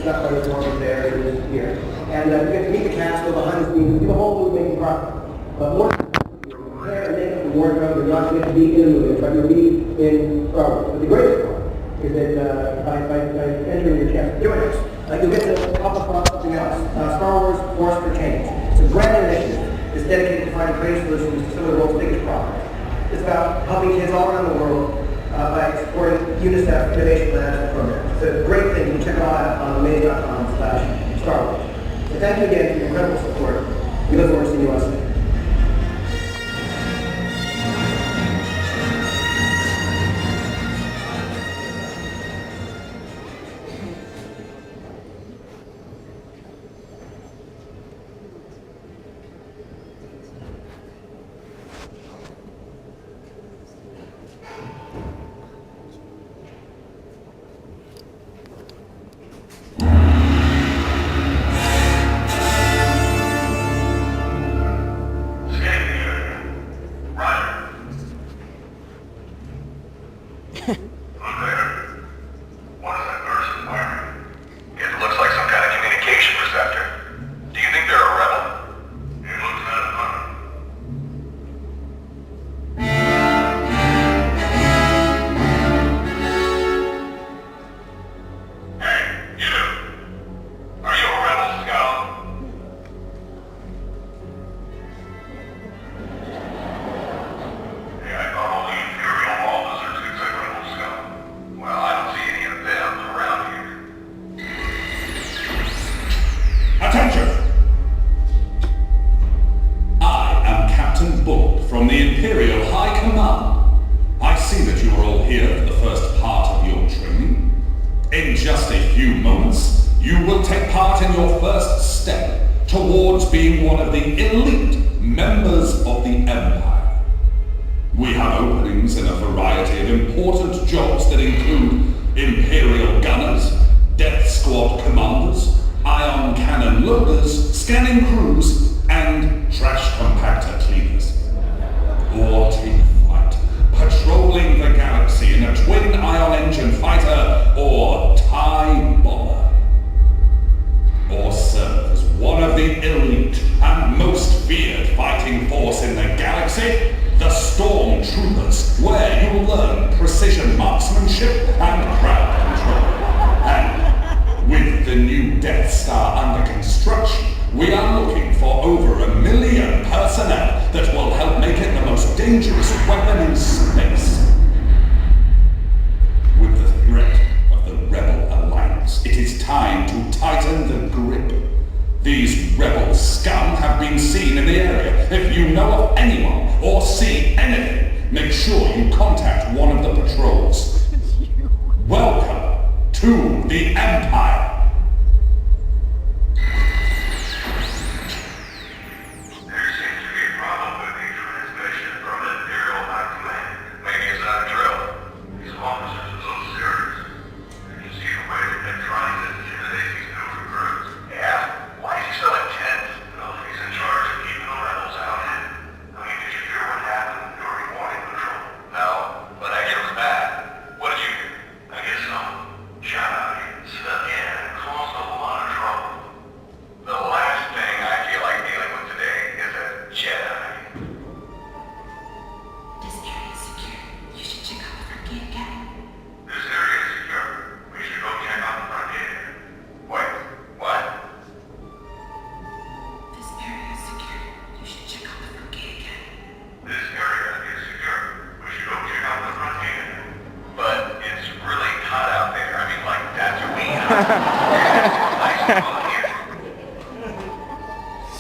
not quite as warm as there as it is here. And you get to meet the cast, go behind the scenes, see the whole movie making process. But more prepare and make up the wardrobe, and you also get to be in the movie, but you'll be in Star Wars. But the greatest part is that by entering your chest, join us. You'll get to come across something else. Star Wars Force for Change. It's a brand new initiative. It's dedicated to finding creative solutions to some of the world's biggest problems. It's about helping kids all around the world by supporting UNICEF Innovation Management Program. It's a great thing. You can check it all out on maze.com/Star Wars. So thank you again for your incredible support. We look forward to seeing you on stage.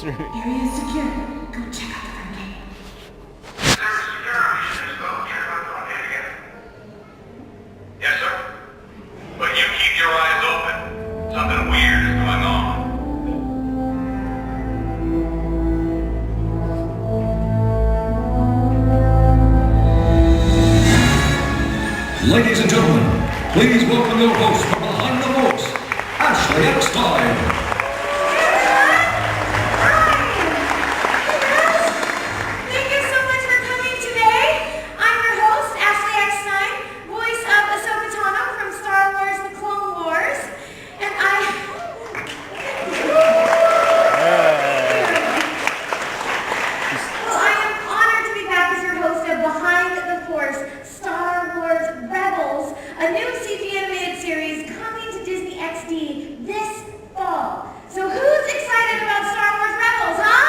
Area is secure. Go check out the front gate. Yes, sir. But you keep your eyes open. Something weird is going on. Ladies and gentlemen, please welcome your host from behind the voice, Ashley Eckstein. Thank you so much for coming today. I'm your host, Ashley Eckstein, voice of Ahsoka Tano from Star Wars The Clone Wars. And I HD this fall. So who's excited about Star Wars Rebels, huh?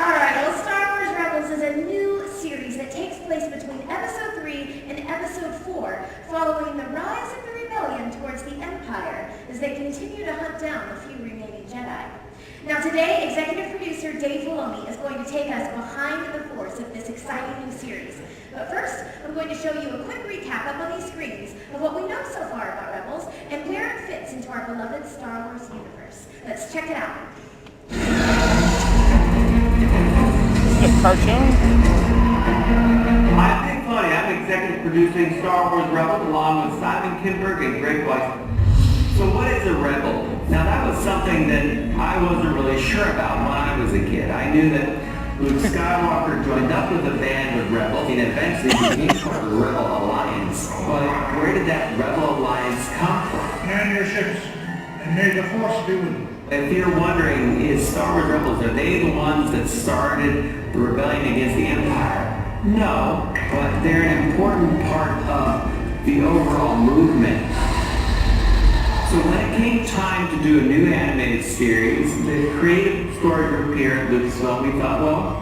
Alright, well, Star Wars Rebels is a new series that takes place between Episode 3 and Episode 4, following the rise of the rebellion towards the Empire as they continue to hunt down the few remaining Jedi. Now today, executive producer Dave Filoni is going to take us behind the force of this exciting new series. But first, I'm going to show you a quick recap up on these screens of what we know so far about Rebels and where it fits into our beloved Star Wars universe. Let's check it out. A cartoon? I'm Dave Filoni. I'm executive producing Star Wars Rebels along with Simon Kinberg and Greg Weiss. So what is a rebel? Now that was something that I wasn't really sure about when I was a kid. I knew that Luke Skywalker joined up with a band of rebels and eventually became part of the Rebel Alliance. But where did that Rebel Alliance come from? Man your ships, and may the Force be with you. If you're wondering, is Star Wars Rebels, are they the ones that started the rebellion against the Empire? No, but they're an important part of the overall movement. So when it came time to do a new animated series, the creative story group here at Lucasfilm, we thought, well,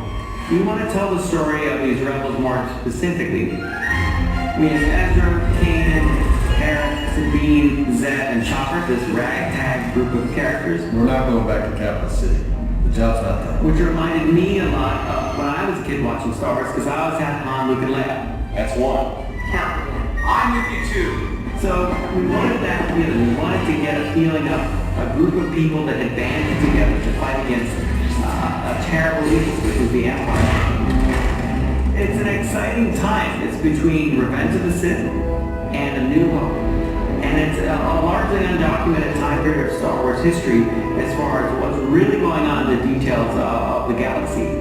we want to tell the story of these rebels more specifically. We have Ezra, Kanan, Hera, Sabine, Zed, and Chopper, this ragtag group of characters. We're not going back to Capital City. The job's not done. Which reminded me a lot of when I was a kid watching Star Wars, because I always had Han, Luke, and Leia. That's one. Count. I'm with you too. So we wanted that feeling. We wanted to get a feeling of a group of people that had banded together to fight against a terrible evil, which is the Empire. It's an exciting time. It's between Revenge of the Sith and A New Hope. And it's a largely undocumented time period of Star Wars history as far as what's really going on in the details of the galaxy.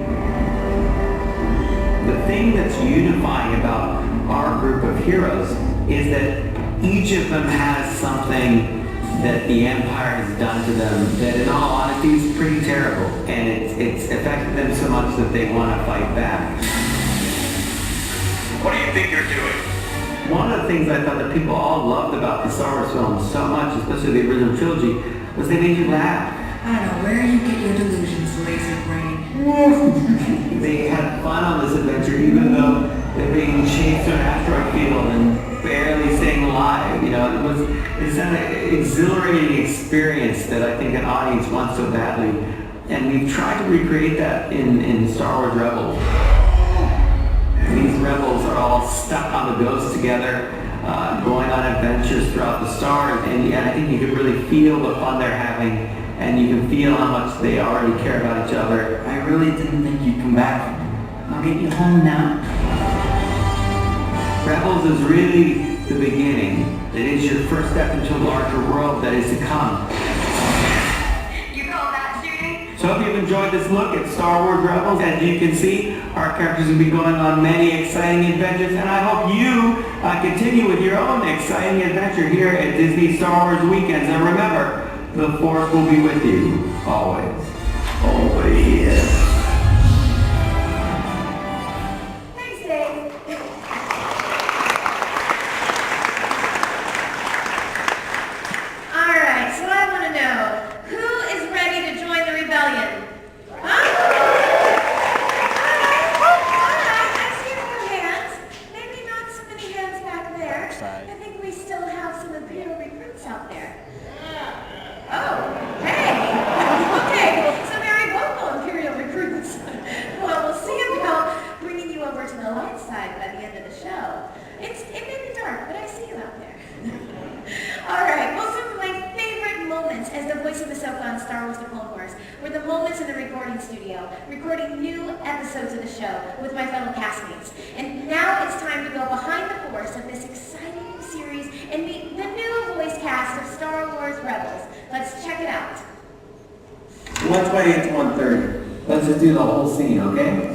The thing that's unifying about our group of heroes is that each of them has something that the Empire has done to them that in all honesty is pretty terrible, and it's affected them so much that they want to fight back. What do you think you're doing? One of the things I thought that people all loved about the Star Wars films so much, especially the original trilogy, was they made you laugh. I don't know where you get your delusions, laser brain. They had fun on this adventure even though they're being chased to an asteroid field and barely staying alive. You know, it's an exhilarating experience that I think an audience wants so badly. And we've tried to recreate that in Star Wars Rebels. These rebels are all stuck on the Ghost together, going on adventures throughout the stars, and yet I think you can really feel the fun they're having, and you can feel how much they already care about each other. I really didn't think you'd come back. I'll get you home now. Rebels is really the beginning. It is your first step into a larger world that is to come. You call that shooting? So I hope you've enjoyed this look at Star Wars Rebels. As you can see, our characters will be going on many exciting adventures, and I hope you continue with your own exciting adventure here at Disney Star Wars Weekends. And remember, the Force will be with you, always. Always. Thanks, Dave. All right, so I want to know, who is ready to join the rebellion? Huh? All right, I see a few hands. Maybe not so many hands back there. I think we still have some Imperial recruits out there. Oh, hey. Okay, so very vocal Imperial recruits. Well, we'll see about bringing you over to the light side by the end of the show. It may be dark, but I see you out there. All right, well, some of my favorite moments as the voice of Ahsoka on Star Wars The Clone Wars were the moments in the recording studio, recording new episodes of the show with my fellow castmates. And now it's time to go behind the force of this exciting new series and meet the new voice cast of Star Wars Rebels. Let's check it out. Let's wait until 1:30. Let's just do the whole scene, okay?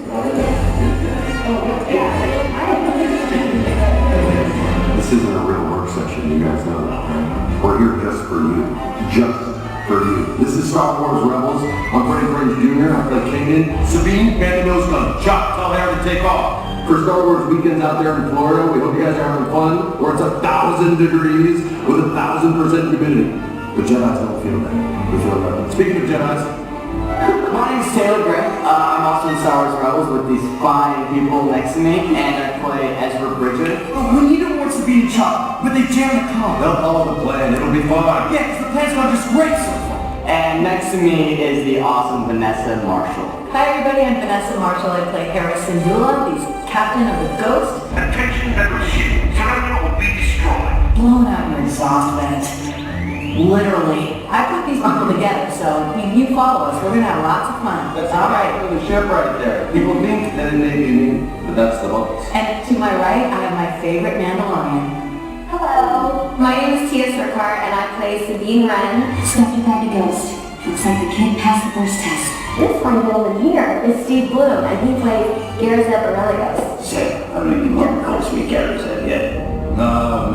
This isn't a real work session, you guys know that. We're here just for you. Just for you. This is Star Wars Rebels. I'm Freddie Prinze Jr. I play Kanan. Sabine, man the nose gun. Chuck, tell Hera to take off. For Star Wars Weekends out there in Florida, we hope you guys are having 1,000 degrees with 1,000% humidity. The Jedis don't feel that. We feel that. Speaking of Jedis, My name's Taylor Gray. I'm also in Star Wars Rebels with these fine people next to me, and I play Ezra Bridger. But we need awards to be in charge, but they jam the car. They'll follow the plan. It'll be fine. Yeah, because the plan's gone just great so far. And next to me is the awesome Vanessa Marshall. Hi everybody, I'm Vanessa Marshall. I play Harrison Dula, the captain of the Ghost. Attention every ship. Terminal will be destroyed. Blown out your exhaust vent. Literally. I put these people together, so if you follow us, we're gonna have lots of fun. That's all right. the ship right there. People think that it may be mean, but that's the boats. And to my right, I have my favorite Mandalorian. Hello. My name is Tia Sarkar, and I play Sabine Wren. Stepped back to Ghost. Looks like the kid passed the first test. This funny gentleman here is Steve Bloom, and he plays Garazeb Aurelius. say, how many people have calls me Garazeb yet? No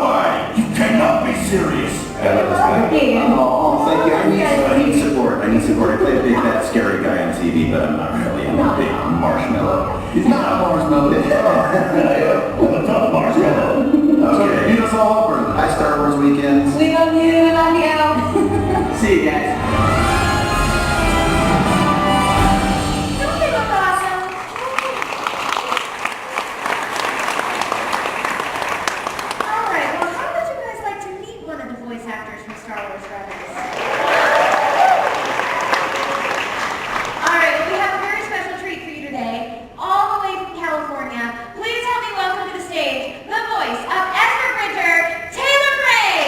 way! You cannot be serious. Thank you. Oh, thank you. I need support. I play a big, fat, scary guy on TV, but I'm not really. I'm a big marshmallow. He's not a marshmallow. I'm a tough marshmallow. Okay, beat us all over. Hi, Star Wars weekends. We love you, we love you. See you guys. Don't they look awesome? All right, well, how would you guys like to meet one of the voice actors from Star Wars Rebels? All right, well, we have a very special treat for you today, all the way from California. Please help me welcome to the stage the voice of Ezra Bridger, Taylor Gray.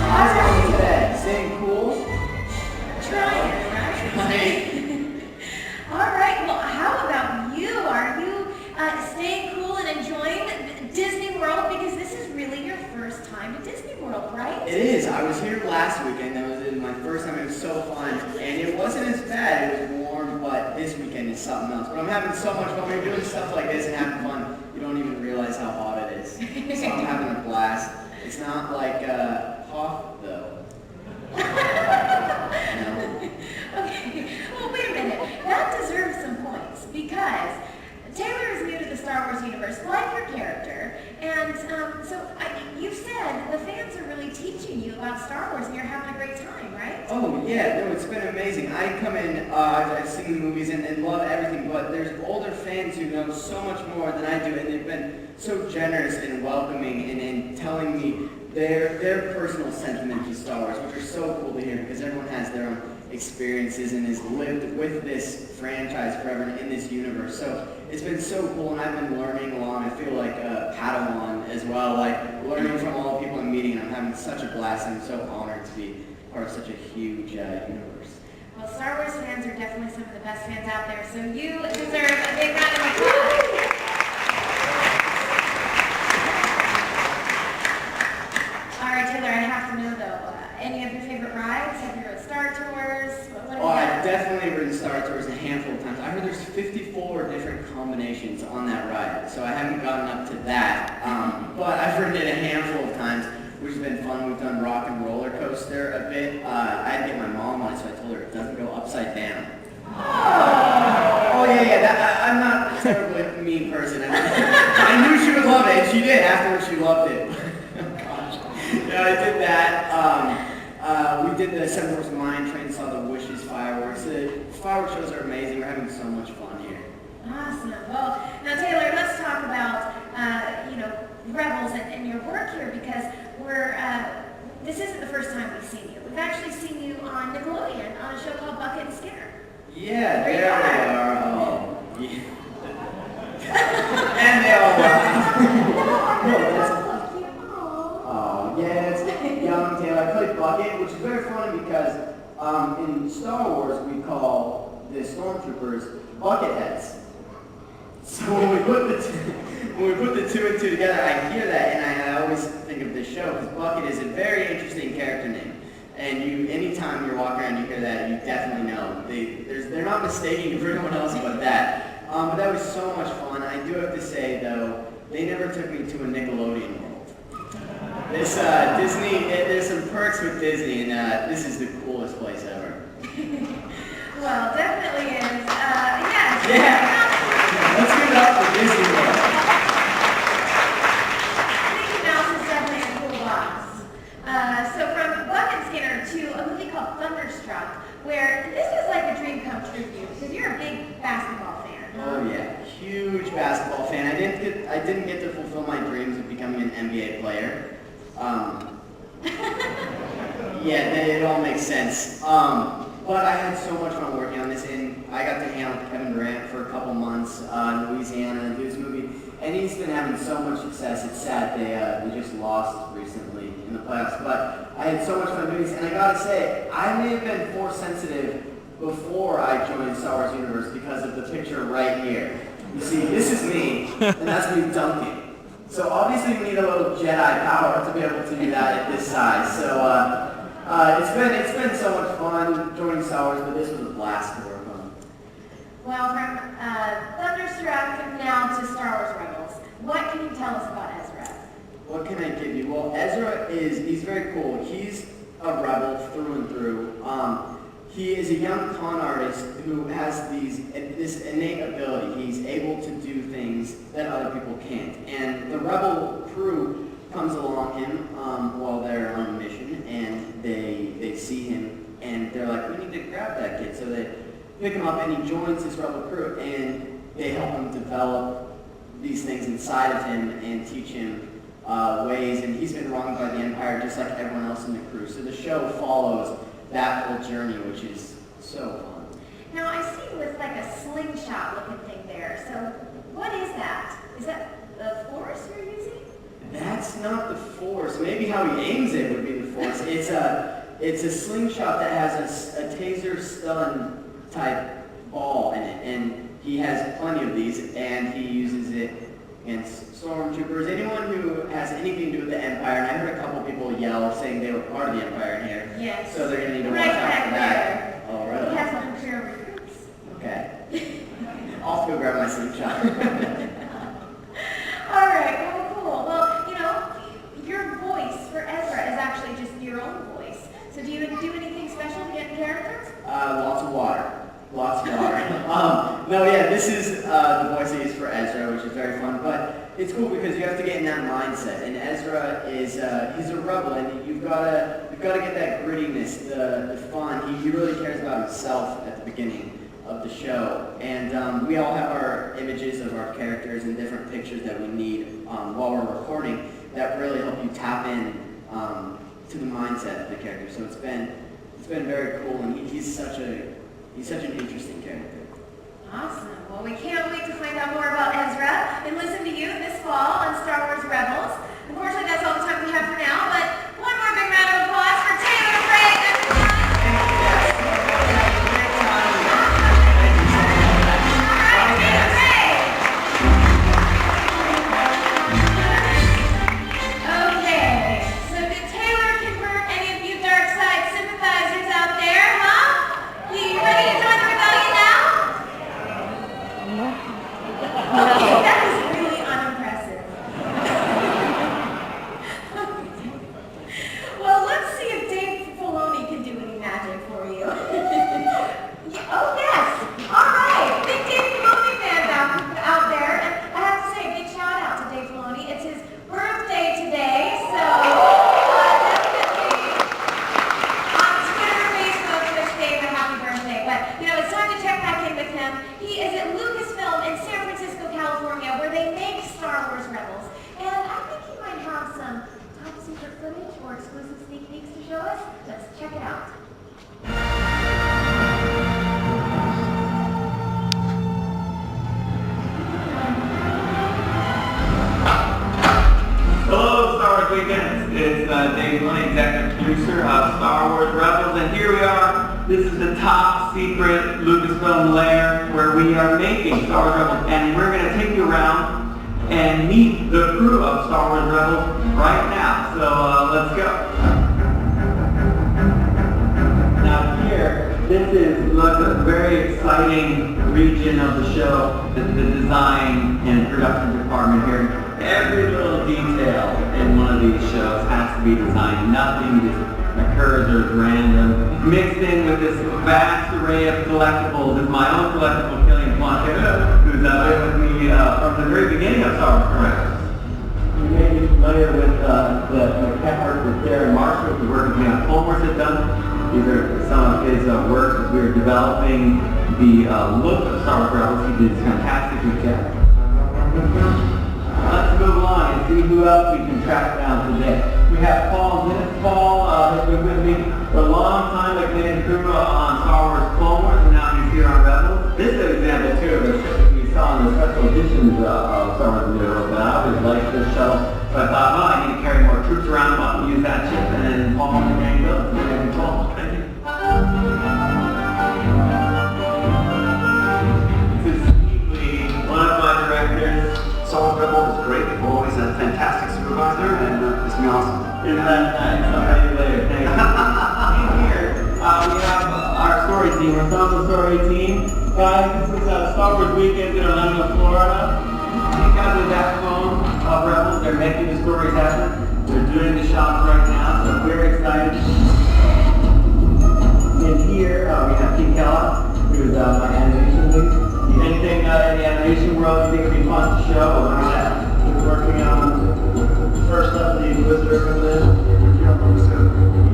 How's everyone today? Staying cool? Trying, right? All right, well, how about you? Are you staying cool and enjoying Disney World? Because this is really your first time at Disney World, right? It is. I was here last weekend. That was my first time. It was so fun. And it wasn't as bad. It was warm, but this weekend is something else. But I'm having so much fun. When you're doing stuff like this and having fun, you don't even realize how hot it is. So I'm having a blast. It's not like Hoth, though. No. Okay, well, wait a minute. That deserves some points because Taylor is new to the Star Wars universe, like your character. And you said the fans are really teaching you about Star Wars and you're having a great time, right? Oh, yeah. No, it's been amazing. I come in, I've seen the movies and love everything, but there's older fans who know so much more than I do, and they've been so generous and welcoming and in telling me their personal sentiment to Star Wars, which are so cool to hear because everyone has their own experiences and has lived with this franchise forever and in this universe. So it's been so cool, and I've been learning along. I feel like a Padawan as well, like learning from all the people I'm meeting, and I'm having such a blast. I'm so honored to be part of such a huge universe. Well, Star Wars fans are definitely some of the best fans out there, so you deserve a big round of applause. All right, Taylor, I have to know though, any of your favorite rides? Have you rode Star Tours? Oh, I've definitely ridden Star Tours a handful of times. I heard there's 54 different combinations on that ride, so I haven't gotten up to that. But I've ridden it a handful of times, which has been fun. We've done Rock and Roller Coaster a bit. I had to get my mom on it, so I told her it doesn't go upside down. Oh yeah. I'm not a terribly mean person. I knew she would love it, and she did. Afterwards, she loved it. Gosh. Yeah, I did that. We did the Seven Dwarfs Mine Train, saw the Wishes fireworks. The fireworks shows are amazing. We're having so much fun here. Awesome. Well, now Taylor, let's talk about Rebels and your work here because this isn't the first time we've seen you. We've actually seen you on Nickelodeon on a show called Bucket and Skinner. Yeah, there they are. Oh, yeah. And they all Oh, yeah, it's young Taylor. I played Bucket, which is very funny because in Star Wars we call the stormtroopers Bucketheads. So when we put the two and two together, I hear that and I always think of this show because Bucket is a very interesting character name. And anytime you're walking around, you hear that, you definitely know. They're not mistaking for anyone else but that. But that was so much fun. I do have to say, though, they never took me to a Nickelodeon world. This Disney, there's some perks with Disney, and this is the coolest place ever. didn't get to fulfill my dreams of becoming an NBA player. Yeah, it all makes sense. But I had so much fun working on this, and I got to hang out with Kevin Durant for a couple months in Louisiana and do his movie, and he's been having so much success. It's sad they just lost recently in the playoffs, but I had so much fun doing this, and I gotta say, I may have been Force sensitive before I joined Star Wars Universe because of the picture right here. You see, this is me, and that's me dunking. So obviously you need a little Jedi power to be able to do that at this size. So it's been so much fun joining Star Wars, but this was a blast to work on. Well, from Thunderstruck now to Star Wars Rebels, what can you tell us about Ezra? What can I give you? Well, Ezra he's very cool. He's a rebel through and through. He is a young con artist who has this innate ability. He's able to do things that other people can't. And the rebel crew comes along him while they're on a mission, and they see him, and they're like, we need to grab that kid. So they pick him up, and he joins his rebel crew, and they help him develop these things inside of him and teach him ways. And he's been wronged by the Empire just like everyone else in the crew. So the show follows that whole journey, which is so fun. Now I see you with like a slingshot looking thing there. So what is that? Is that the Force you're using? That's not the Force. Maybe how he aims it would be the Force. It's a slingshot that has a taser stun type ball in it, and he has plenty of these, and he uses it against stormtroopers, anyone who has anything to do with the Empire. And I heard a couple people yell saying they were part of the Empire in here. Yes. So they're going to need to watch out for that. Oh, right. He has some Imperial recruits. Okay. I'll have to go grab my slingshot. All right, well, cool. Well, you know, your voice for Ezra is actually just your own voice. So do you do anything special to get characters? Lots of water. Lots of water. No, yeah, this is the voice I use for Ezra, which is very fun. But it's cool because you have to get in that mindset. And Ezra is he's a rebel, and you've got to get that grittiness, the fun. He really cares about himself at the beginning of the show. And we all have our images of our characters and different pictures that we need while we're recording that really help you tap in to the mindset of the character. So it's been very cool, and he's such an interesting character. Awesome. Well, we can't wait to find out more about Ezra and listen to you this fall on Star Wars Rebels. Unfortunately, that's all the time we have for now, but one more big round of applause for Taylor Craig. Okay, so did Taylor convert any of you dark side sympathizers out there, huh? You ready to join the rebellion now? Okay, that was really unimpressive. Well, let's see if Dave Filoni can do any magic for you. Oh, yes. All right. Big Dave Filoni fans out there. And I have to say, big shout out to Dave Filoni. It's his birthday today, so definitely on Twitter, Facebook, wish Dave a happy birthday. But, you know, it's time to check back in with him. He is at Lucasfilm in San Francisco, California, where they make Star Wars Rebels. And I think he might have some top secret footage or exclusive sneak peeks to show us. Let's check it out. Hello, Star Wars Weekend. It's Dave Filoni, executive producer of Star Wars Rebels, and here we are. This is the top secret Lucasfilm lair where we are making Star Wars Rebels, and we're going to take you around and meet the crew of Star Wars Rebels right now. So let's go. Now here, this is a very exciting region of the show, the design and production department here. Every little detail in one of these shows has to be designed. Nothing just occurs or is random. Mixed in with this vast array of collectibles is my own collectible, Killian Plunkett, who's been with me from the very beginning of Star Wars Rebels. You may be familiar with the cat work that Darren Marshall, the work that Clone Wars has done. These are some of his works as we were developing the look of Star Wars Rebels. He did fantastic with that. see who else we can track down today. We have Paul Zinnis. Paul has been with me for a long time, like Lane Crew on Star Wars Clone Wars, and now he's here on Rebels. This is an example too of a ship that we saw in the special editions of Star Wars Universe, and I always liked this shuttle. So I thought, well, I need to carry more troops around, I'll use that ship, and then Paul and the gang goes. Thank you. This is one of my directors. Star Wars Rebels is great. We've always had a fantastic supervisor, and it's been awesome. Isn't that nice? I'll tell you later. Thank you. Here, we have our story team, our Sons of Story team. Guys, this is Star Wars Weekend in Orlando, Florida. These guys are the backbone of Rebels. They're making the stories happen. They're doing the shots right now, so we're excited. In here, we have Pete Kellogg, who's my animation lead. Anything in the animation world you think would be fun to show? We're working on first up the Inquisitor from this.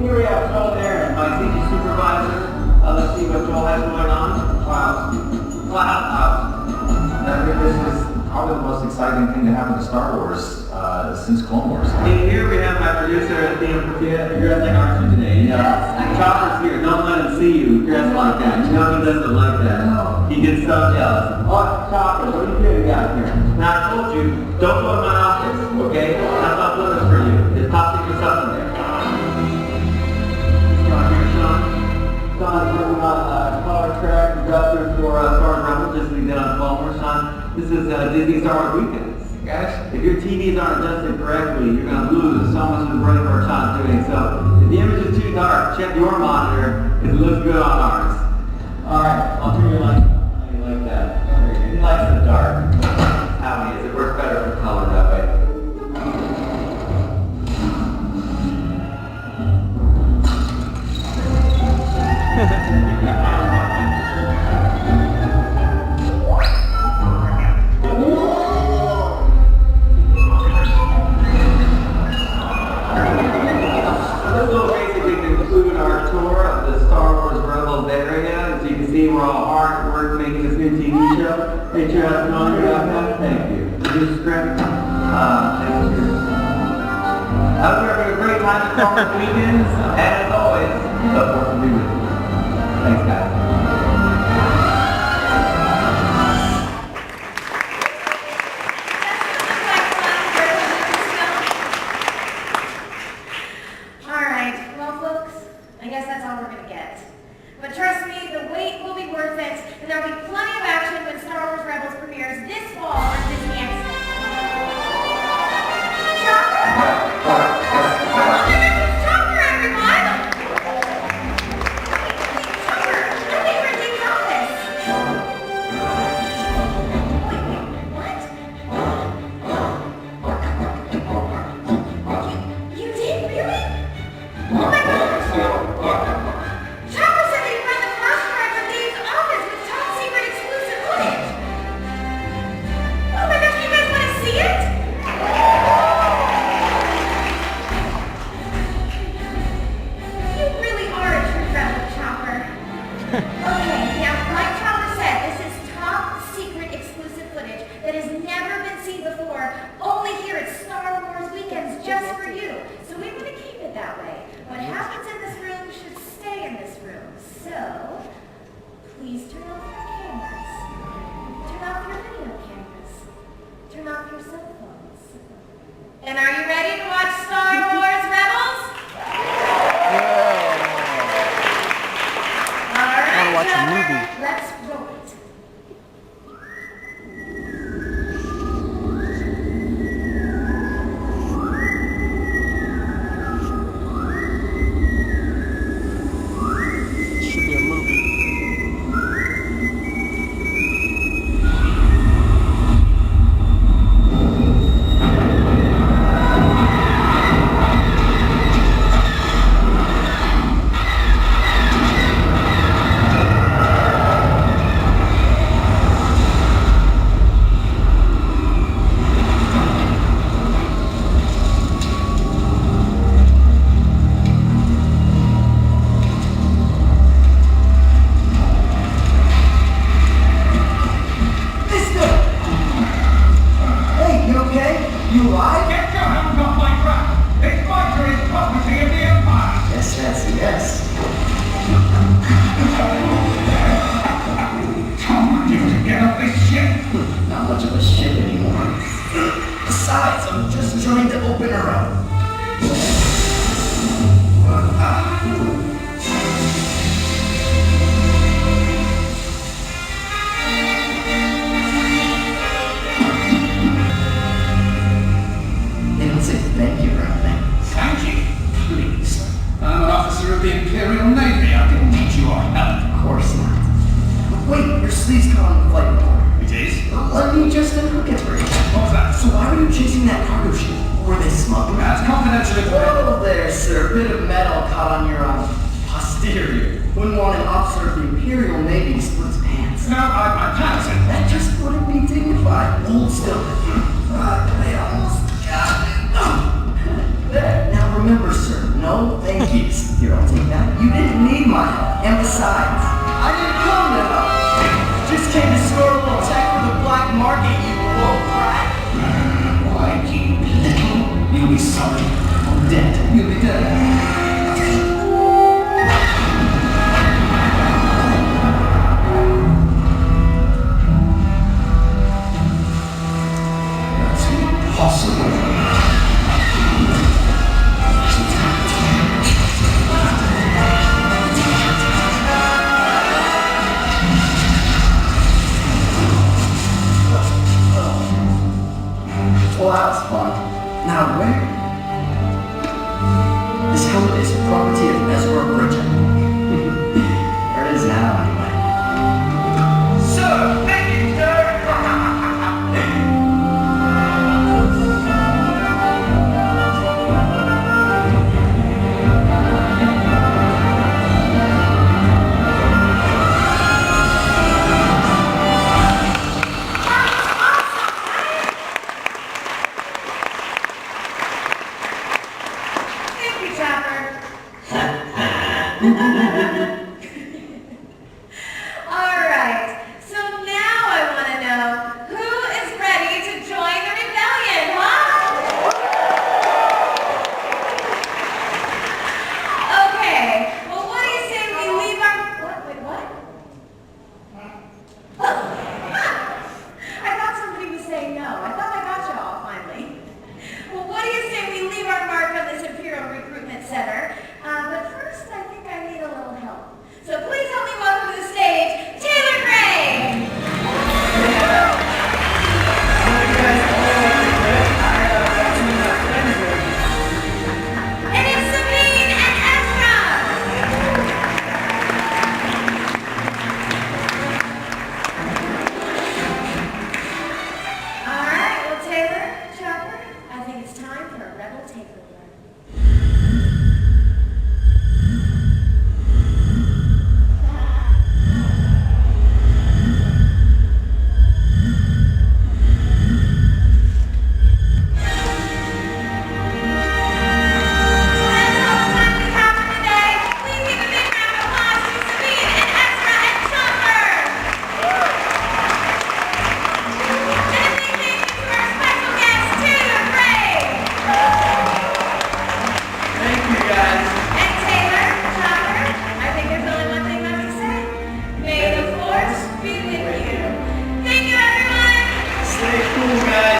Here we have Joel Aaron, my CG supervisor. Let's see what Joel has going on. Wow. I think this is probably the most exciting thing to happen to Star Wars since Clone Wars. And here we have my producer, Athena Portia. You're dressed like Archie today. Chopper's here. Don't let him see you dressed like that. You know he doesn't like that. He gets so jealous. Oh, Chopper, what are you doing out here? Now I told you, don't go in my office, okay? That's off limits for you. There's top secret stuff in there. Sean here, Sean. Sean is working on color track adjuster for Star Wars Rebels, just as he did on Clone Wars. Sean, this is Disney Star Wars Weekends. Guys, if your TVs aren't adjusted correctly, you're going to lose so much of the break our Sean's doing. So, if the image is too dark, check your monitor, because it looks good on ours. Alright, I'll turn your light on. How you like that? He likes the dark. How he is. It works better for color that way. This will basically conclude our tour of the Star Wars Rebels area. As you can see, we're all hard at work making this new TV show. Hey, Chair, how's it going? Thank you. Is this script? Thank you. We're having a great time at Star Wars Weekends, and as always, the Force will be with you. Thanks, guys. Alright, well folks, I guess that's all we're gonna get. But trust me, the wait will be worth it, and there'll be plenty of action when Star Wars Rebels premieres this fall on Disney XD. Chopper, everyone! Chopper, I think we're in Dave's office. What? You did, really? Oh my gosh! Chopper said that he found the flash drive from Dave's office with top secret exclusive footage. Oh my gosh, you guys want to see it? You really are a true rebel, Chopper. Okay, now like Chopper said, this is top secret exclusive footage that has never been seen before, only here at Star Wars Weekends just for you. So we want to keep it that way. What happens in this room should stay in this room. So, please turn off your cameras. Turn off your video cameras. Turn off your cell phones. And are you ready to watch Star Wars Rebels? All right, I want to watch a Chopper, movie. let's roll it. Should be a movie. officer of the Imperial Navy splits pants. Now, Johnson. That just wouldn't be dignified. Hold still. They almost got me. There. Now remember, sir, no thank yous. Here, I'll take that. You didn't need my help. And besides, I didn't come to help. Just came to score a little tech for the black market, you woke rat. Why, you little. You'll be sorry. I'm dead. You'll be dead.